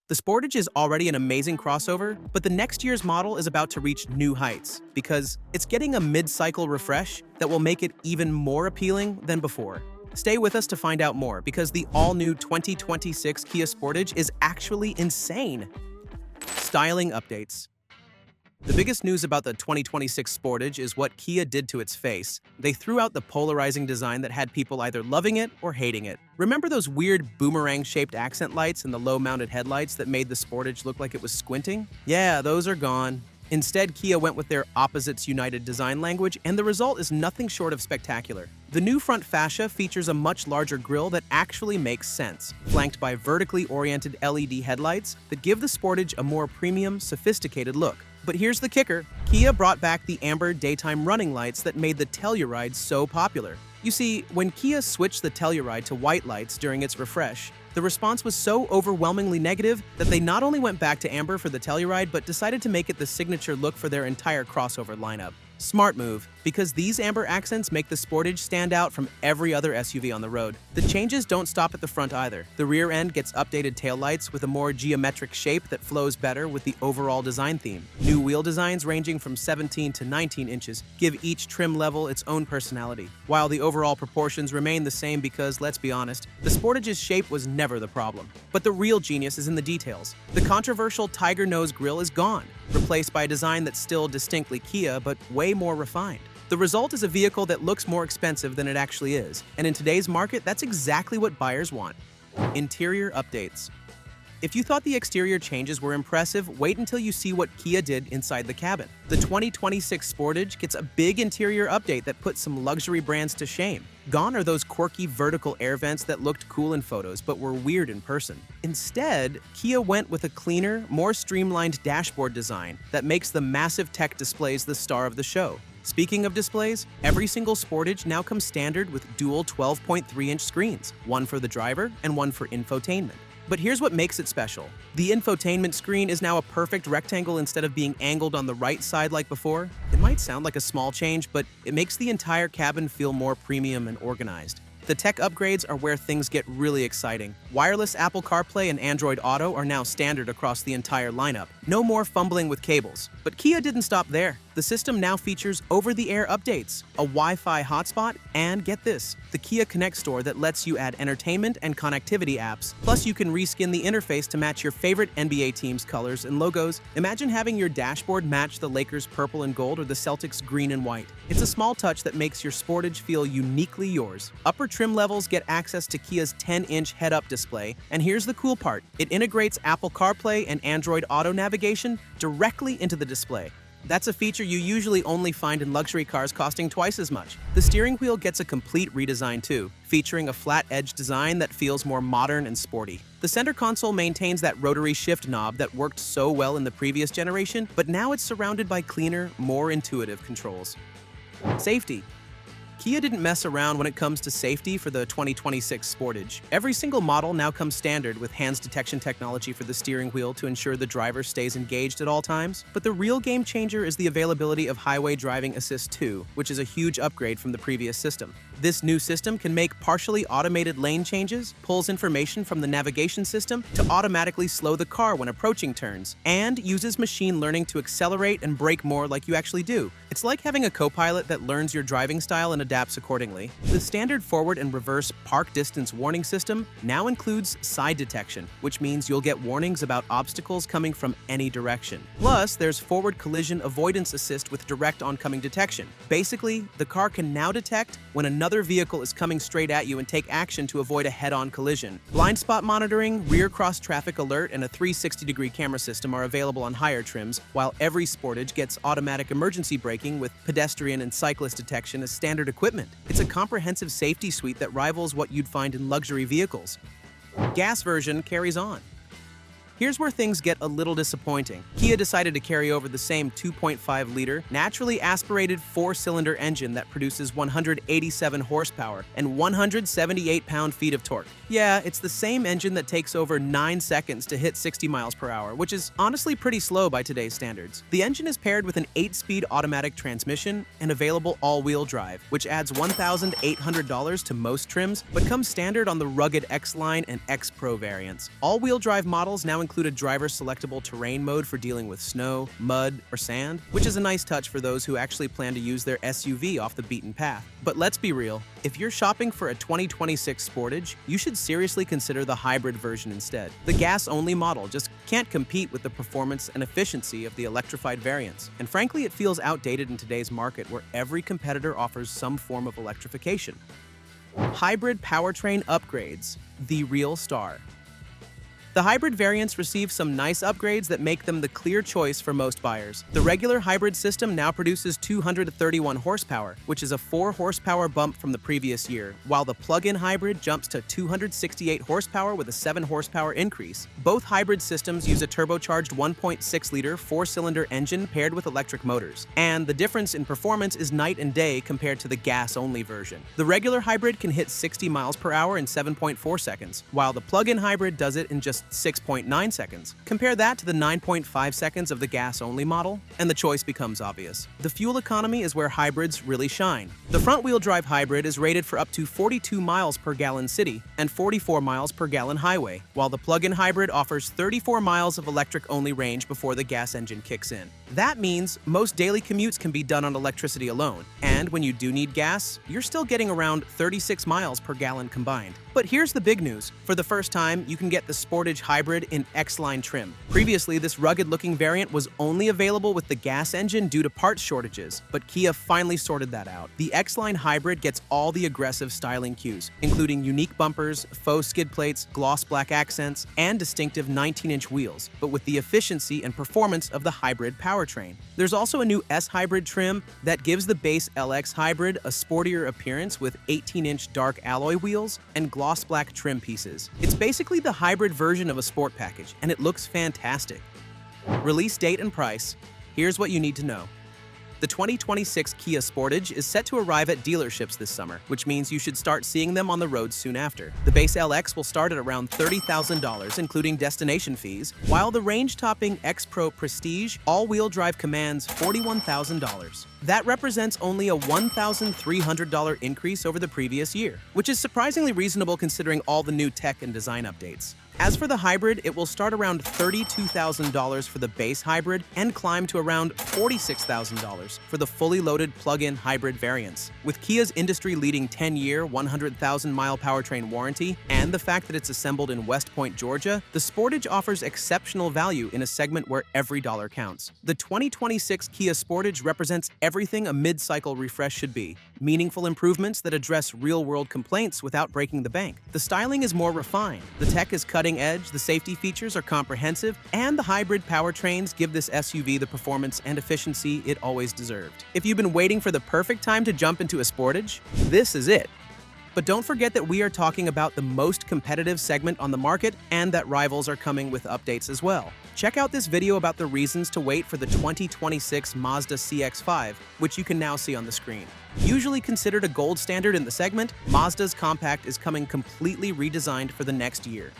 The Sportage is already an amazing crossover, but the next year's model is about to reach new heights because it's getting a mid-cycle refresh that will make it even more appealing than before. Stay with us to find out more because the all-new 2026 Kia Sportage is actually insane. Styling updates. The biggest news about the 2026 Sportage is what Kia did to its face. They threw out the polarizing design that had people either loving it or hating it. Remember those weird boomerang-shaped accent lights and the low-mounted headlights that made the Sportage look like it was squinting? Yeah, those are gone. Instead, Kia went with their opposites united design language, and the result is nothing short of spectacular. The new front fascia features a much larger grille that actually makes sense, flanked by vertically oriented LED headlights that give the Sportage a more premium, sophisticated look. But here's the kicker. Kia brought back the amber daytime running lights that made the Telluride so popular. You see, when Kia switched the Telluride to white lights during its refresh, the response was so overwhelmingly negative that they not only went back to amber for the Telluride, but decided to make it the signature look for their entire crossover lineup. Smart move, because these amber accents make the Sportage stand out from every other SUV on the road. The changes don't stop at the front either. The rear end gets updated taillights with a more geometric shape that flows better with the overall design theme. New wheel designs ranging from 17 to 19 inches give each trim level its own personality, while the overall proportions remain the same because, let's be honest, the Sportage's shape was never the problem. But the real genius is in the details. The controversial tiger nose grille is gone, replaced by a design that's still distinctly Kia but way more refined. The result is a vehicle that looks more expensive than it actually is, and in today's market, that's exactly what buyers want. Interior updates. If you thought the exterior changes were impressive, wait until you see what Kia did inside the cabin. The 2026 Sportage gets a big interior update that puts some luxury brands to shame. Gone are those quirky vertical air vents that looked cool in photos but were weird in person. Instead, Kia went with a cleaner, more streamlined dashboard design that makes the massive tech displays the star of the show. Speaking of displays, every single Sportage now comes standard with dual 12.3-inch screens, one for the driver and one for infotainment. But here's what makes it special. The infotainment screen is now a perfect rectangle instead of being angled on the right side like before. It might sound like a small change, but it makes the entire cabin feel more premium and organized. The tech upgrades are where things get really exciting. Wireless Apple CarPlay and Android Auto are now standard across the entire lineup. No more fumbling with cables. But Kia didn't stop there. The system now features over-the-air updates, a Wi-Fi hotspot, and get this, the Kia Connect store that lets you add entertainment and connectivity apps. Plus, you can reskin the interface to match your favorite NBA team's colors and logos. Imagine having your dashboard match the Lakers' purple and gold or the Celtics' green and white. It's a small touch that makes your Sportage feel uniquely yours. Upper trim levels get access to Kia's 10-inch head-up display, and here's the cool part. It integrates Apple CarPlay and Android Auto navigation directly into the display. That's a feature you usually only find in luxury cars costing twice as much. The steering wheel gets a complete redesign too, featuring a flat-edge design that feels more modern and sporty. The center console maintains that rotary shift knob that worked so well in the previous generation, but now it's surrounded by cleaner, more intuitive controls. Safety. Kia didn't mess around when it comes to safety for the 2026 Sportage. Every single model now comes standard with hands detection technology for the steering wheel to ensure the driver stays engaged at all times. But the real game changer is the availability of Highway Driving Assist 2, which is a huge upgrade from the previous system. This new system can make partially automated lane changes, pulls information from the navigation system to automatically slow the car when approaching turns, and uses machine learning to accelerate and brake more like you actually do. It's like having a co-pilot that learns your driving style and adapts accordingly. The standard forward and reverse park distance warning system now includes side detection, which means you'll get warnings about obstacles coming from any direction. Plus, there's forward collision avoidance assist with direct oncoming detection. Basically, the car can now detect when another vehicle is coming straight at you and take action to avoid a head-on collision. Blind spot monitoring, rear cross traffic alert, and a 360-degree camera system are available on higher trims, while every Sportage gets automatic emergency braking with pedestrian and cyclist detection as standard equipment. It's a comprehensive safety suite that rivals what you'd find in luxury vehicles. Gas version carries on. Here's where things get a little disappointing. Kia decided to carry over the same 2.5-liter, naturally aspirated 4-cylinder engine that produces 187 horsepower and 178 pound-feet of torque. Yeah, it's the same engine that takes over 9 seconds to hit 60 miles per hour, which is honestly pretty slow by today's standards. The engine is paired with an 8-speed automatic transmission and available all-wheel drive, which adds $1,800 to most trims, but comes standard on the rugged X-Line and X-Pro variants. All-wheel drive models now include a driver-selectable terrain mode for dealing with snow, mud, or sand, which is a nice touch for those who actually plan to use their SUV off the beaten path. But let's be real, if you're shopping for a 2026 Sportage, you should seriously consider the hybrid version instead. The gas-only model just can't compete with the performance and efficiency of the electrified variants, and frankly, it feels outdated in today's market where every competitor offers some form of electrification. Hybrid powertrain upgrades, the real star. The hybrid variants receive some nice upgrades that make them the clear choice for most buyers. The regular hybrid system now produces 231 horsepower, which is a 4 horsepower bump from the previous year, while the plug-in hybrid jumps to 268 horsepower with a 7 horsepower increase. Both hybrid systems use a turbocharged 1.6-liter 4-cylinder engine paired with electric motors, and the difference in performance is night and day compared to the gas-only version. The regular hybrid can hit 60 miles per hour in 7.4 seconds, while the plug-in hybrid does it in just 6.9 seconds. Compare that to the 9.5 seconds of the gas-only model, and the choice becomes obvious. The fuel economy is where hybrids really shine. The front-wheel drive hybrid is rated for up to 42 miles per gallon city and 44 miles per gallon highway, while the plug-in hybrid offers 34 miles of electric-only range before the gas engine kicks in. That means most daily commutes can be done on electricity alone, and when you do need gas, you're still getting around 36 miles per gallon combined. But here's the big news. For the first time, you can get the Sportage hybrid in X-Line trim. Previously, this rugged-looking variant was only available with the gas engine due to parts shortages, but Kia finally sorted that out. The X-Line hybrid gets all the aggressive styling cues, including unique bumpers, faux skid plates, gloss black accents, and distinctive 19-inch wheels, but with the efficiency and performance of the hybrid powertrain. There's also a new S-hybrid trim that gives the base LX hybrid a sportier appearance with 18-inch dark alloy wheels and gloss black trim pieces. It's basically the hybrid version of a sport package, and it looks fantastic. Release date and price. Here's what you need to know. The 2026 Kia Sportage is set to arrive at dealerships this summer, which means you should start seeing them on the road soon after. The base LX will start at around $30,000, including destination fees, while the range-topping X-Pro Prestige all-wheel drive commands $41,000. That represents only a $1,300 increase over the previous year, which is surprisingly reasonable considering all the new tech and design updates. As for the hybrid, it will start around $32,000 for the base hybrid and climb to around $46,000 for the fully loaded plug-in hybrid variants. With Kia's industry-leading 10-year, 100,000-mile powertrain warranty and the fact that it's assembled in West Point, Georgia, the Sportage offers exceptional value in a segment where every dollar counts. The 2026 Kia Sportage represents everything a mid-cycle refresh should be. Meaningful improvements that address real-world complaints without breaking the bank. The styling is more refined, the tech is cutting edge, the safety features are comprehensive, and the hybrid powertrains give this SUV the performance and efficiency it always deserved. If you've been waiting for the perfect time to jump into a Sportage, this is it. But don't forget that we are talking about the most competitive segment on the market and that rivals are coming with updates as well. Check out this video about the reasons to wait for the 2026 Mazda CX-5, which you can now see on the screen. Usually considered a gold standard in the segment, Mazda's compact is coming completely redesigned for the next year.